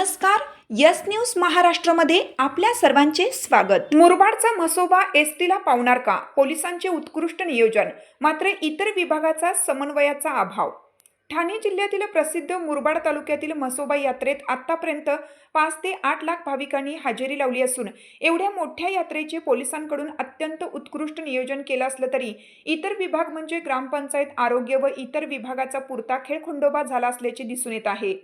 नमस्कार. Yes news महाराष्ट्रमध्ये आपल्या सर्वांचे स्वागत. मुरबाडचा म्हसोबा एसटीला पावणार का? पोलिसांचे उत्कृष्ट नियोजन, मात्र इतर विभागाचा समन्वयाचा अभाव. ठाणे जिल्ह्यातील प्रसिद्ध मुरबाड तालुक्यातील म्हसोबा यात्रेत आतापर्यंत 5 ते 8 लाख भाविकांनी हजेरी लावली असून एवढ्या मोठ्या यात्रेचे पोलिसांकडून अत्यंत उत्कृष्ट नियोजन केलं असलं तरी इतर विभाग म्हणजे ग्रामपंचायत, आरोग्य व इतर विभागाचा पुरता खेळखंडोबा झाला असल्याचे दिसून येत आहे.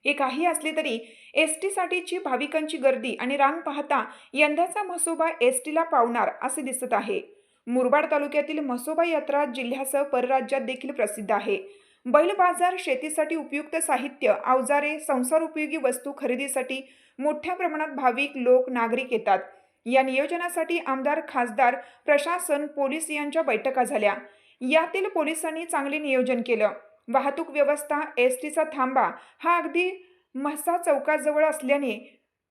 हे काही असले तरी एसटीसाठीची भाविकांची गर्दी आणि रांग पाहता यंदाचा म्हसोबा एसटीला पावणार असे दिसत आहे. मुरबाड तालुक्यातील म्हसोबा यात्रा जिल्ह्यासह परराज्यात देखील प्रसिद्ध आहे. बैल बाजार, शेतीसाठी उपयुक्त साहित्य, अवजारे, संसार उपयोगी वस्तू खरेदीसाठी मोठ्या प्रमाणात भाविक लोक, नागरिक येतात. या नियोजनासाठी आमदार, खासदार, प्रशासन, पोलीस यांच्या बैठका झाल्या. यातील पोलिसांनी चांगले नियोजन केलं. वाहतूक व्यवस्था, एसटीचा थांबा हा अगदी म्हसा चौकाजवळ असल्याने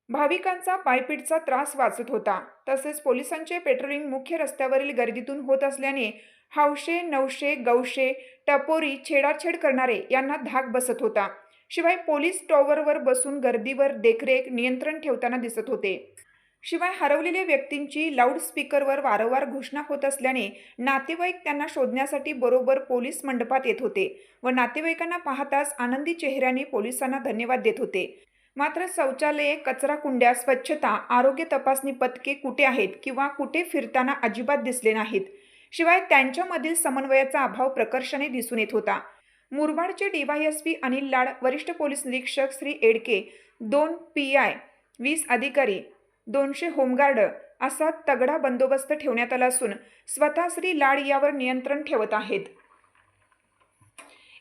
भाविकांचा पायपीटचा त्रास वाचत होता. तसेच पोलिसांचे पेट्रोलिंग मुख्य रस्त्यावरील गर्दीतून होत असल्याने हौशे, नवशे, गौशे, टपोरी, छेडाछेड करणारे यांना धाक बसत होता. शिवाय पोलीस टॉवरवर बसून गर्दीवर देखरेख, नियंत्रण ठेवताना दिसत होते. शिवाय हरवलेल्या व्यक्तींची लाऊडस्पीकरवर वारंवार घोषणा होत असल्याने नातेवाईक त्यांना शोधण्यासाठी बरोबर पोलीस मंडपात येत होते व नातेवाईकांना पाहताच आनंदी चेहऱ्याने पोलिसांना धन्यवाद देत होते. मात्र शौचालये, कचरा कुंड्या, स्वच्छता, आरोग्य तपासणी पथके कुठे आहेत किंवा कुठे फिरताना अजिबात दिसले नाहीत. शिवाय त्यांच्यामधील समन्वयाचा अभाव प्रकर्षाने दिसून येत होता. मुरबाडचे DYSP अनिल लाड, वरिष्ठ पोलीस निरीक्षक श्री एडके, 2 PI, 20 अधिकारी, 200 होमगार्ड असा तगडा बंदोबस्त ठेवण्यात आला असून स्वतः श्री लाड यावर नियंत्रण ठेवत आहेत.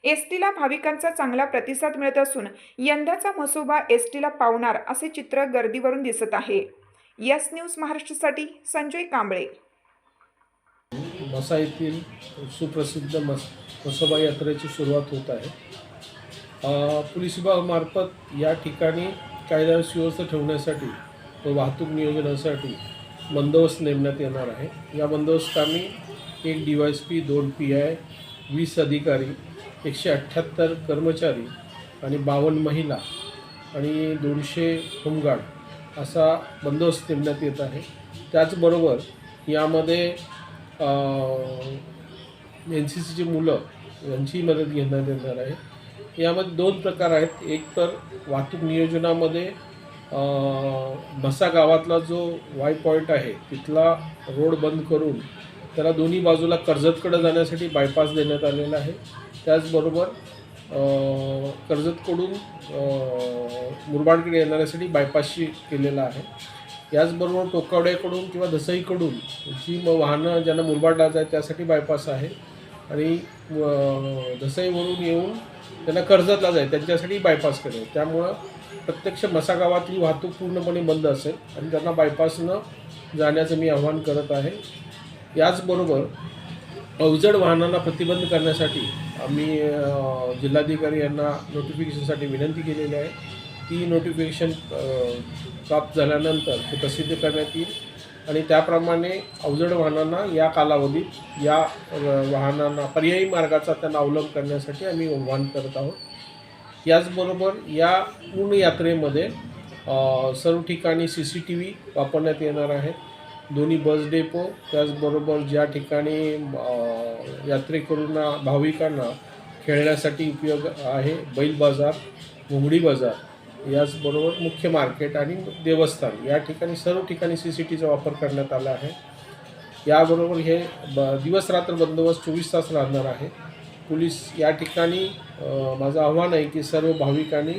एसटीला भाविकांचा चांगला प्रतिसाद मिळत असून यंदाचा म्हसोबा एसटीला पावणार असे चित्र गर्दीवरून दिसत आहे. यस न्यूज महाराष्ट्रासाठी संजय कांबळे. म्हसा येथील सुप्रसिद्ध म्हसोबा यात्रेची सुरुवात होत आहे. पोलीस विभागामार्फत या ठिकाणी कायदा सुव्यवस्था ठेवण्यासाठी व वाहतूक नियोजनासाठी बंदोबस्त नेमण्यात येणार आहे. या बंदोबस्तांनी 1 DYSP, 2 PI, 20 अधिकारी, 178 कर्मचारी आणि 52 महिला आणि 200 होमगार्ड असा बंदोबस्त नेमण्यात येत आहे. त्याचबरोबर यामध्ये NCCची मुलं यांची मदत घेण्यात येणार आहे. यामध्ये 2 प्रकार आहेत. एक तर वाहतूक नियोजनामध्ये म्हसा गावातला जो वाय पॉईंट आहे तिथला रोड बंद करून त्याला दोन्ही बाजूला कर्जतकडे जाण्यासाठी बायपास देण्यात आलेला आहे. त्याचबरोबर कर्जतकडून मुरबाडकडे येण्यासाठी बायपासशी केलेला आहे. याचबरोबर टोकावड्याकडून किंवा दसईकडून जी वाहनं ज्यांना मुरबाडला जायचं त्यासाठी बायपास आहे आणि दसईवरून येऊन त्यांना कर्जतला जायचं त्यांच्यासाठी बायपास करेल. त्यामुळं प्रत्यक्ष म्हसा गावातली वाहतूक पूर्णपणे बंद असेल आणि त्यांना बायपासनं जाण्याचं मी आवाहन करत आहे. याचबरोबर अवजड वाहनांना प्रतिबंध करण्यासाठी आम्ही जिल्हाधिकारी यांना नोटिफिकेशनसाठी विनंती केलेली आहे. ती नोटिफिकेशन प्राप्त झाल्यानंतर ते प्रसिद्ध करण्यात येईल आणि त्याप्रमाणे अवजड वाहनांना या कालावधीत या वाहनांना पर्यायी मार्गाचा त्यांना अवलंब करण्यासाठी आम्ही आवाहन करत आहोत. याचबरोबर या पूर्ण यात्रेमध्ये सर्व ठिकाणी CCTV वापरण्यात येणार आहे. दोन्ही बस डेपो, त्याचबरोबर ज्या ठिकाणी यात्रेकरूंना, भाविकांना खेळण्यासाठी उपयोग आहे, बैल बाजार, घुमडी बाजार, याचबरोबर मुख्य मार्केट आणि देवस्थान या ठिकाणी सर्व ठिकाणी CCTVचा वापर करण्यात आला आहे. याबरोबर हे दिवस रात्र बंदोबस्त 24 तास राहणार आहे. पोलीस या ठिकाणी माझं आव्हान आहे की सर्व भाविकांनी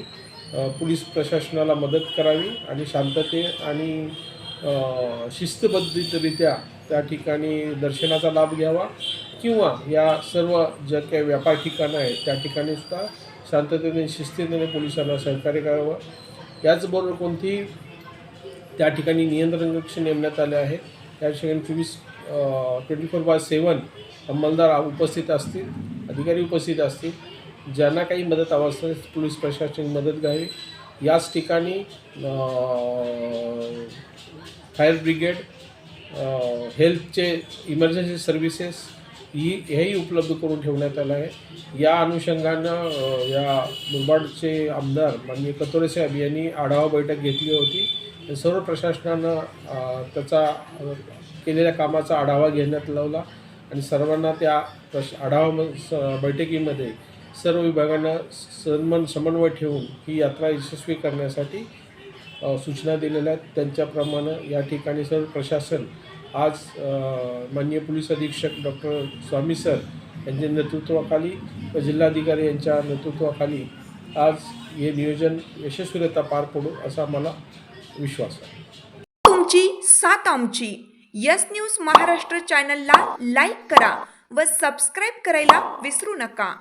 पोलीस प्रशासनाला मदत करावी आणि शांतते आणि शिस्तबद्धरित्या त्या ठिकाणी दर्शनाचा लाभ घ्यावा किंवा या सर्व ज्या काही व्यापार ठिकाणं आहेत त्या ठिकाणीसुद्धा शांततेने, शिस्तीने पोलिसांना सहकार्य करावं. याचबरोबर कोणतीही त्या ठिकाणी नियंत्रण कक्ष नेमण्यात आले आहे. त्या ठिकाणी 24/7 अंमलदार उपस्थित असतील, अधिकारी उपस्थित असतील. ज्यांना काही मदत आवश्यक असेल पोलीस प्रशासनाची मदत घ्यावी. याच ठिकाणी फायर ब्रिगेड, हेल्थचे इमर्जन्सी सर्व्हिसेस हेही उपलब्ध करून ठेवण्यात आलं आहे. या अनुषंगानं या मुरबाडचे आमदार माननीय कतोरे साहेब यांनी आढावा बैठक घेतली होती. सर्व प्रशासनानं त्याचा केलेल्या कामाचा आढावा घेण्यात लावला आणि सर्वांना त्या बैठकीमध्ये सर्व विभागांना समन्वय ठेवून ही यात्रा यशस्वी करण्यासाठी सूचना दिलेल्या आहेत. त्यांच्याप्रमाणे या ठिकाणी सर्व प्रशासन आज माननीय पोलीस अधीक्षक डॉक्टर स्वामी सर यांच्या नेतृत्वाखाली व जिल्हाधिकारी यांच्या नेतृत्वाखाली आज हे नियोजन यशस्वीरित्या पार पडू असा मला विश्वास आहे. तुमची साथ आमची. यस न्यूज महाराष्ट्र चॅनलला लाईक करा व सबस्क्राईब करायला विसरू नका.